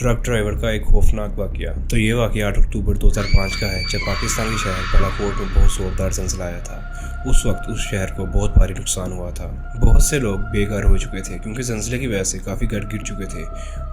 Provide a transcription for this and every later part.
Truck driver का एक खौफनाक वाकया। तो ये वाकया 8 अक्टूबर 2005 का है, जब पाकिस्तान के शहर बालाकोट में बहुत जोरदार जंजीला आया था। उस वक्त उस शहर को बहुत भारी नुकसान हुआ था। बहुत से लोग बेघर हो चुके थे क्योंकि जंजीले की वजह से काफ़ी घर गिर चुके थे।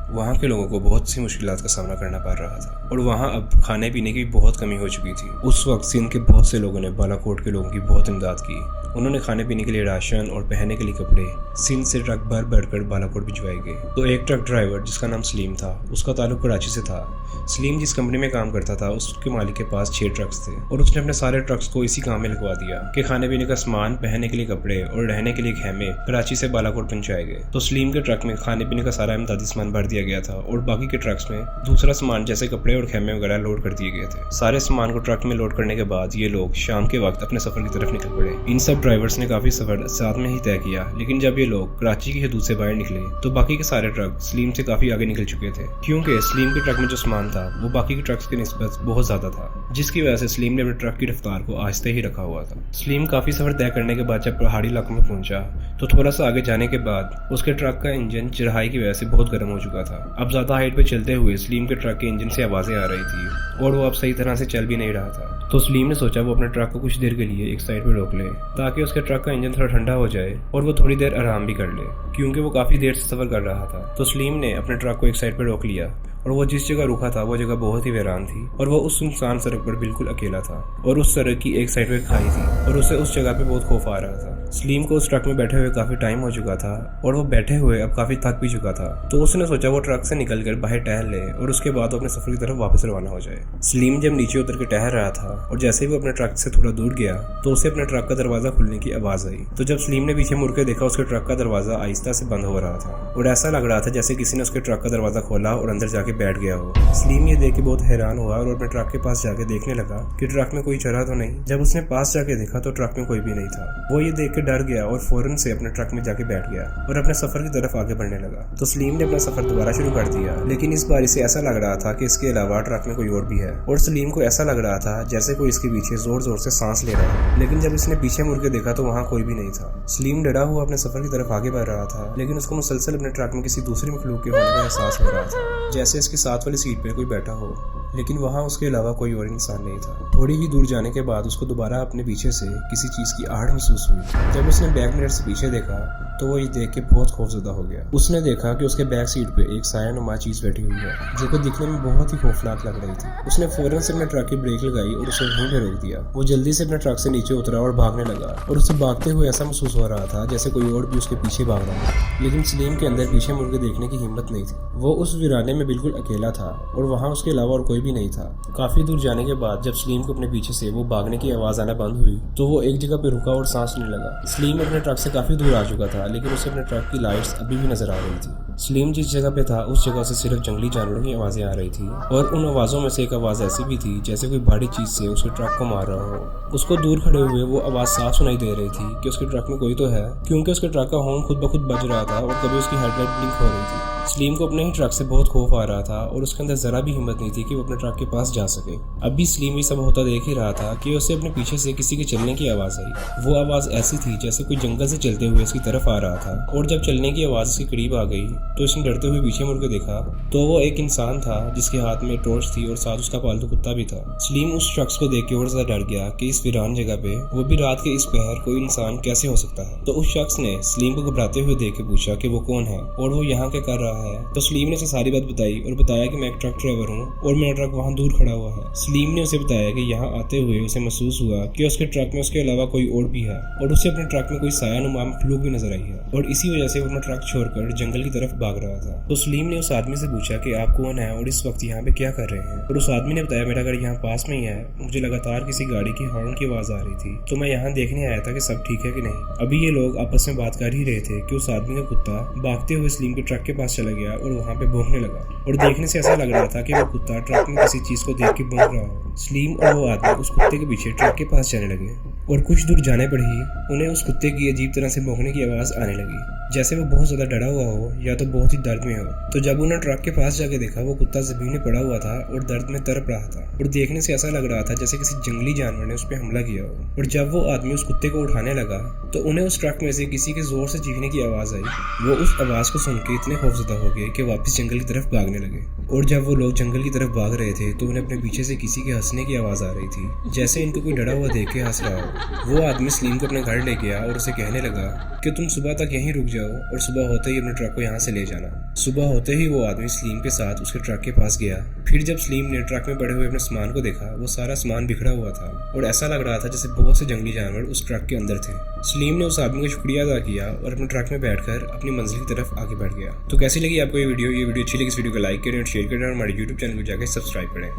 वहाँ के लोगों को बहुत सी मुश्किलात का सामना करना पड़ रहा था और वहाँ अब खाने पीने की बहुत कमी हो चुकी थी। उस वक्त सिंध के बहुत से लोगों ने बालाकोट के लोगों की बहुत इमदाद की। उन्होंने खाने पीने के लिए राशन और पहनने के लिए कपड़े सिंध से ट्रक भर भरकर बालाकोट भिजवाए गए। तो एक ट्रक ड्राइवर जिसका नाम सलीम था, उसका ताल्लुक कराची से था। सलीम जिस कंपनी में काम करता था उसके मालिक के पास 6 ट्रक्स थे और उसने अपने सारे ट्रक्स को इसी काम में लगवा दिया कि खाने पीने का सामान, पहनने के लिए कपड़े और रहने के लिए खेमे कराची से बालाकोट पहुंचाए गए। तो सलीम के ट्रक में खाने पीने का सारा इमदादी सामान भर दिया गया था और बाकी के ट्रक्स में दूसरा सामान जैसे कपड़े और खेमे वगैरह लोड कर दिए गए थे। सारे सामान को ट्रक में लोड करने के बाद ये लोग शाम के वक्त अपने सफर की तरफ निकल पड़े। इन सब ड्राइवर्स ने काफी सफर साथ में ही तय किया, लेकिन जब ये लोग कराची की हदूद से बाहर निकले तो बाकी के सारे ट्रक सलीम से काफी आगे निकल चुके थे, क्योंकि सलीम के ट्रक में जो सामान था वो बाकी के ट्रक्स की निस्बत बहुत ज्यादा था, जिसकी वजह से सलीम ने अपने ट्रक की रफ्तार को आहिस्ते ही रखा हुआ था। सलीम काफी सफर तय करने के बाद जब पहाड़ी इलाकों में पहुंचा तो थोड़ा सा आगे जाने के बाद उसके ट्रक का इंजन चढ़ाई की वजह से बहुत गर्म हो चुका था। अब ज्यादा हाइट पे चलते हुए सलीम के ट्रक के इंजन से आवाजें आ रही थी और वो अब सही तरह से चल भी नहीं रहा था। तो सलीम ने सोचा वो अपने ट्रक को कुछ देर के लिए एक साइड पे रोक ले ताकि उसके ट्रक का इंजन थोड़ा ठंडा हो जाए और वो थोड़ी देर आराम भी कर ले, क्योंकि वो काफी देर से सफर कर रहा था। तो सलीम ने अपने ट्रक को एक साइड पे रोक लिया और वो जिस जगह रुका था वो जगह बहुत ही वीरान थी और वो उस सुनसान सड़क पर बिल्कुल अकेला था और उस सड़क की एक साइड पे खाई थी और उसे उस जगह पे बहुत खौफ आ रहा था। सलीम को उस ट्रक में बैठे हुए काफी टाइम हो चुका था और वो बैठे हुए अब काफी थक भी चुका था। तो उसने सोचा वो ट्रक से निकलकर बाहर टहल ले और उसके बाद अपने सफर की तरफ वापस रवाना हो जाए। सलीम जब नीचे उतर के टहल रहा था और जैसे ही वो अपने ट्रक से थोड़ा दूर गया तो उसे अपने ट्रक का दरवाजा खुलने की आवाज आई। तो जब सलीम ने पीछे मुड़ के देखा उसके ट्रक का दरवाजा आहिस्ता से बंद हो रहा था और ऐसा लग रहा था जैसे किसी ने उसके ट्रक का दरवाजा खोला और अंदर जाके बैठ गया हो। सलीम ये देख के बहुत हैरान हुआ और अपने ट्रक के पास जाके देखने लगा कि ट्रक में कोई चढ़ा तो नहीं। जब उसने पास जाके देखा तो ट्रक में कोई भी नहीं था। वो ये देख के डर गया और फौरन से अपने ट्रक में जाके बैठ गया और अपने सफर की तरफ आगे बढ़ने लगा। तो सलीम ने अपना सफर दोबारा शुरू कर दिया, लेकिन इस बार इसे ऐसा लग रहा था कि इसके अलावा ट्रक में कोई और भी है और सलीम को ऐसा लग रहा था जैसे कोई इसके पीछे जोर जोर से सांस ले रहा है। लेकिन जब इसने पीछे मुड़ के देखा तो वहाँ कोई भी नहीं था। सलीम डरा हुआ अपने सफर की तरफ आगे बढ़ रहा था, लेकिन उसको मुसलसल अपने ट्रक में किसी दूसरी मखलूक के होने का एहसास हो रहा था, जैसे इसके साथ वाली सीट पे कोई बैठा हो, लेकिन वहाँ उसके अलावा कोई और इंसान नहीं था। थोड़ी ही दूर जाने के बाद उसको दोबारा अपने पीछे से किसी चीज की आहट महसूस हुई। जब उसने बैक मिरर से पीछे देखा तो वो ये देख के बहुत खौफजदा हो गया। उसने देखा कि उसके बैक सीट पे एक सायानुमा चीज बैठी हुई है जो कि दिखने में बहुत ही खौफनाक लग रही थी। उसने फौरन से अपने ट्रक की ब्रेक लगाई और उसे वहीं पे रोक दिया। वो जल्दी से अपने ट्रक से नीचे उतरा और भागने लगा और उसे भागते हुए ऐसा महसूस हो रहा था जैसे कोई और भी उसके पीछे भाग रहा है, लेकिन सलीम के अंदर पीछे मुड़ के देखने की हिम्मत नहीं थी। वो उस वीराने में बिल्कुल अकेला था और वहाँ उसके अलावा और कोई भी नहीं था। काफी दूर जाने के बाद जब सलीम को अपने पीछे से वो भागने की आवाज आना बंद हुई तो वो एक जगह पे रुका और सांस लेने लगा। सलीम अपने ट्रक से काफी दूर आ चुका था, लेकिन उसे अपने ट्रक की लाइट्स अभी भी नजर आ रही थी। सलीम जिस जगह पे था उस जगह से सिर्फ जंगली जानवरों की आवाजें आ रही थी और उन आवाजों में से एक आवाज ऐसी भी थी जैसे कोई भारी चीज से उसके ट्रक को मार रहा हो। उसको दूर खड़े हुए वो आवाज साफ सुनाई दे रही थी कि उसके ट्रक में कोई तो है, क्योंकि उसके ट्रक का हॉर्न खुद ब खुद बज रहा था और कभी उसकी हेडलाइट ब्लिंक हो रही थी। सलीम को अपने ही ट्रक से बहुत खौफ आ रहा था और उसके अंदर जरा भी हिम्मत नहीं थी कि वो अपने ट्रक के पास जा सके। अभी सलीम ये सब होता देख ही रहा था कि उसे अपने पीछे से किसी के चलने की आवाज आई। वो आवाज ऐसी थी जैसे कोई जंगल से चलते हुए इसकी तरफ आ रहा था और जब चलने की आवाज इसके करीब आ गई तो इसने डरते हुए पीछे मुड़ के देखा तो वो एक इंसान था जिसके हाथ में टॉर्च थी और साथ उसका पालतू कुत्ता भी था। सलीम उस शख्स को देख के और ज्यादा डर गया कि इस वीरान जगह पे वो भी रात के इस पहर कोई इंसान कैसे हो सकता है। तो उस शख्स ने सलीम को घबराते हुए देख के पूछा कि वो कौन है और वो यहाँ क्या कर रहा है। तो सलीम ने उसे सारी बात बताई और बताया कि मैं एक ट्रक ड्राइवर हूँ और मेरा ट्रक वहाँ दूर खड़ा हुआ है। सलीम ने उसे बताया कि यहाँ आते हुए उसे महसूस हुआ कि उसके ट्रक में उसके अलावा कोई और भी है और उसे अपने ट्रक में कोई सायानुमा मखलूक भी नजर आई है और इसी वजह से वो अपना ट्रक छोड़कर जंगल की तरफ भाग रहा था। तो सलीम ने उस आदमी से पूछा कि आप कौन है और इस वक्त यहाँ पे क्या कर रहे हैं। और उस आदमी ने बताया मेरा घर यहाँ पास में ही है, मुझे लगातार किसी गाड़ी की हॉर्न की आवाज आ रही थी तो मैं यहाँ देखने आया था कि सब ठीक है कि नहीं। अभी ये लोग आपस में बात कर ही रहे थे कि उस आदमी का कुत्ता भागते हुए सलीम के ट्रक के पास चला गया और वहाँ पे भौंकने लगा और देखने से ऐसा लग रहा था कि वो कुत्ता ट्रक में किसी चीज को देख के भौंक रहा हो। सलीम और वो आदमी उस कुत्ते के पीछे ट्रक के पास जाने लगे और कुछ दूर जाने पर ही उन्हें उस कुत्ते की अजीब तरह से भौंकने की आवाज आने लगी। जैसे वो बहुत ज्यादा डरा हुआ हो या तो बहुत ही दर्द में हो। तो जब उन्होंने ट्रक के पास जाके देखा, वो कुत्ता जमीन में पड़ा हुआ था और दर्द में तड़प रहा था और देखने से ऐसा लग रहा था जैसे किसी जंगली जानवर ने उस पर हमला किया हो। और जब वो आदमी उस कुत्ते को उठाने लगा तो उन्हें उस ट्रक में से किसी के जोर से चीखने की आवाज आई। वो उस आवाज को सुन के इतने खौफजदा हो गए कि वापस जंगल की तरफ भागने लगे। और जब वो लोग जंगल की तरफ भाग रहे थे तो उन्हें अपने पीछे से किसी के हंसने की आवाज आ रही थी, जैसे इनको कोई डरा हुआ देख के हंस रहा हो। वो आदमी सलीम को अपने घर ले गया और उसे कहने लगा कि तुम सुबह तक यहीं रुक जाओ और सुबह होते ही अपने ट्रक को यहाँ से ले जाना। सुबह होते ही वो आदमी सलीम के साथ उसके ट्रक के पास गया। फिर जब सलीम ने ट्रक में पड़े हुए अपने सामान को देखा, वो सारा सामान बिखरा हुआ था और ऐसा लग रहा था जैसे बहुत से जंगली जानवर उस ट्रक के अंदर थे। सलीम ने उस आदमी का शुक्रिया अदा किया और अपने ट्रक में बैठकर अपनी मंजिल की तरफ आगे बढ़ गया। तो कैसी लगी आपको ये वीडियो अच्छी लगी इस वीडियो को लाइक करें और शेयर करें और हमारे यूट्यूब चैनल को जाकर सब्सक्राइब करें।